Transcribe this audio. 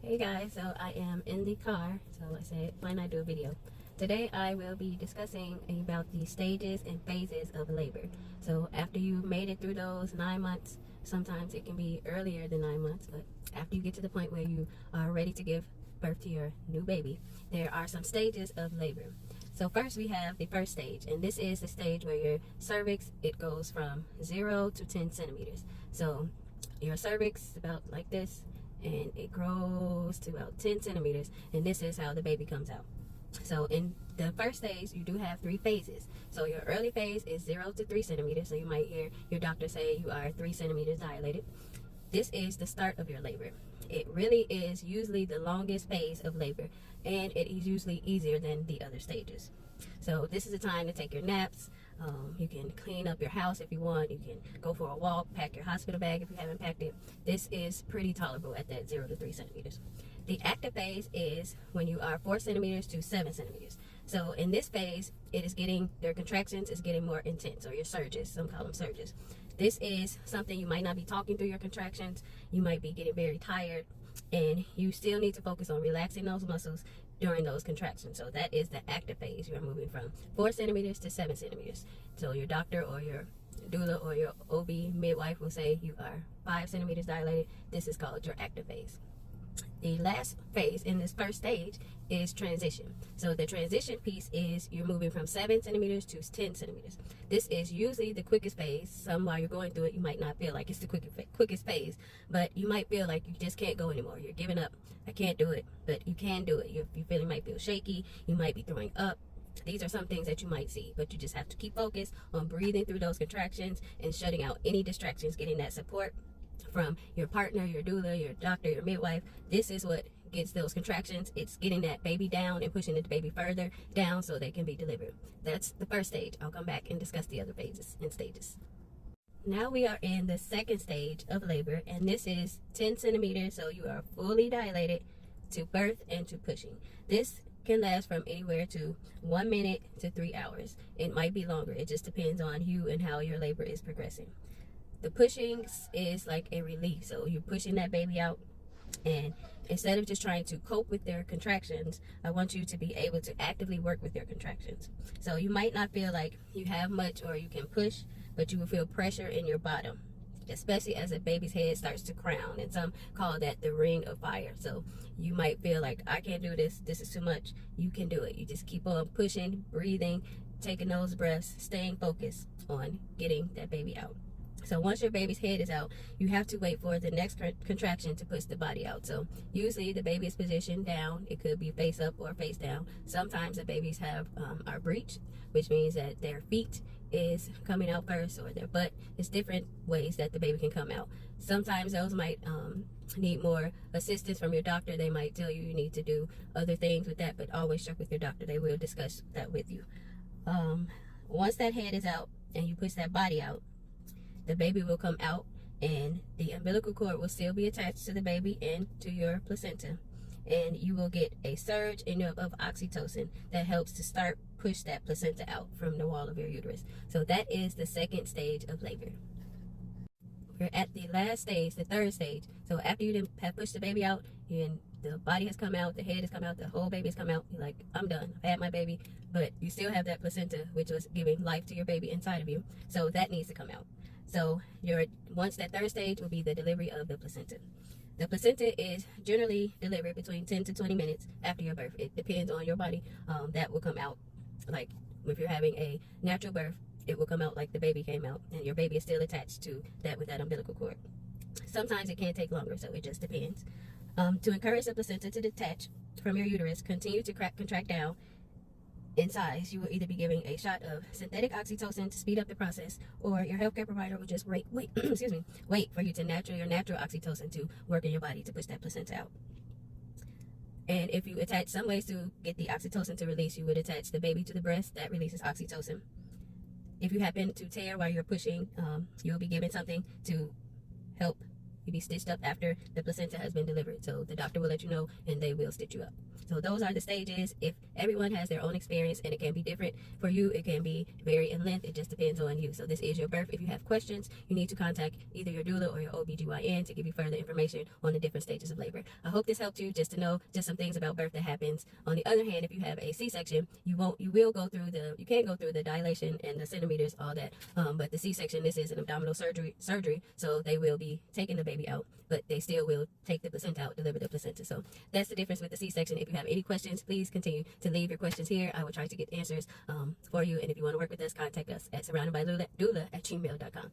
Hey guys, so I am in the car, so I said, why not do a video? Today I will be discussing about the stages and phases of labor. So after you made it through those 9 months, sometimes it can be earlier than 9 months, but after you get to the point where you are ready to give birth to your new baby, there are some stages of labor. So first we have the first stage, and this is the stage where your cervix, it goes from 0 to 10 centimeters. So your cervix is about like this, and it grows to about 10 centimeters, and this is how the baby comes out. So in the first stage, you do have 3 phases. So your early phase is 0 to 3 centimeters. So you might hear your doctor say you are 3 centimeters dilated. This is the start of your labor. It really is usually the longest phase of labor, and it is usually easier than the other stages. So this is the time to take your naps. You can clean up your house if you want. You can go for a walk, pack your hospital bag if you haven't packed it. This is pretty tolerable at that 0 to 3 centimeters. The active phase is when you are 4 centimeters to 7 centimeters. So in this phase, it is getting, their contractions is getting more intense, or your surges, some call them surges. This is something you might not be talking through your contractions. You might be getting very tired, and you still need to focus on relaxing those muscles during those contractions. So that is the active phase. You are moving from 4 centimeters to 7 centimeters. So your doctor or your doula or your OB midwife will say you are 5 centimeters dilated. This is called your active phase. The last phase in this first stage is transition. So the transition piece is you're moving from 7 centimeters to 10 centimeters. This is usually the quickest phase. Some while you're going through it, you might not feel like it's the quickest phase, but you might feel like you just can't go anymore. You're giving up. I can't do it, but you can do it. You might feel shaky. You might be throwing up. These are some things that you might see, but you just have to keep focused on breathing through those contractions and shutting out any distractions, getting that support from your partner, your doula, your doctor, your midwife. This is what gets those contractions. It's getting that baby down and pushing the baby further down so they can be delivered. That's the first stage. I'll come back and discuss the other phases and stages. Now we are in the second stage of labor, and this is 10 centimeters, so you are fully dilated to birth and to pushing. This can last from anywhere to 1 minute to 3 hours. It might be longer. It just depends on you and how your labor is progressing. The pushing is like a relief. So you're pushing that baby out, and instead of just trying to cope with their contractions, I want you to be able to actively work with their contractions. So you might not feel like you have much or you can push, but you will feel pressure in your bottom, especially as a baby's head starts to crown, and some call that the ring of fire. So you might feel like, I can't do this, this is too much. You can do it. You just keep on pushing, breathing, taking those breaths, staying focused on getting that baby out. So once your baby's head is out, you have to wait for the next contraction to push the body out. So usually the baby is positioned down. It could be face up or face down. Sometimes the babies are breached, which means that their feet is coming out first, or their butt. It's different ways that the baby can come out. Sometimes those might need more assistance from your doctor. They might tell you need to do other things with that, but always check with your doctor. They will discuss that with you. Once that head is out and you push that body out, the baby will come out, and the umbilical cord will still be attached to the baby and to your placenta, and you will get a surge of oxytocin that helps to push that placenta out from the wall of your uterus. So that is the second stage of labor. We're at the last stage, the third stage. So after you have pushed the baby out and the body has come out, the head has come out, the whole baby has come out, you're like, I'm done, I've had my baby, but you still have that placenta, which was giving life to your baby inside of you. So that needs to come out. So once that third stage will be the delivery of the placenta. The placenta is generally delivered between 10 to 20 minutes after your birth. It depends on your body. That will come out, like if you're having a natural birth, it will come out like the baby came out, and your baby is still attached to that with that umbilical cord. Sometimes it can take longer, so it just depends. To encourage the placenta to detach from your uterus, continue to contract down in size. You will either be giving a shot of synthetic oxytocin to speed up the process, or your healthcare provider will just wait for you to your natural oxytocin to work in your body to push that placenta out. And if you attach some ways to get the oxytocin to release, you would attach the baby to the breast. That releases oxytocin. If you happen to tear while you're pushing, you'll be given something to help You'll be stitched up after the placenta has been delivered. So the doctor will let you know and they will stitch you up. So those are the stages. If everyone has their own experience and it can be different for you, it can be vary in length. It just depends on you. So this is your birth. If you have questions, you need to contact either your doula or your OBGYN to give you further information on the different stages of labor. I hope this helped you just to know just some things about birth that happens. On the other hand, if you have a C-section, you can't go through the dilation and the centimeters, all that. But the C-section, this is an abdominal surgery. So they will be taking the baby out, but they still will take the placenta out, deliver the placenta. So that's the difference with the C-section. If you have any questions, please continue to leave your questions here. I will try to get answers for you. And if you want to work with us, contact us at surroundedbydoula@gmail.com.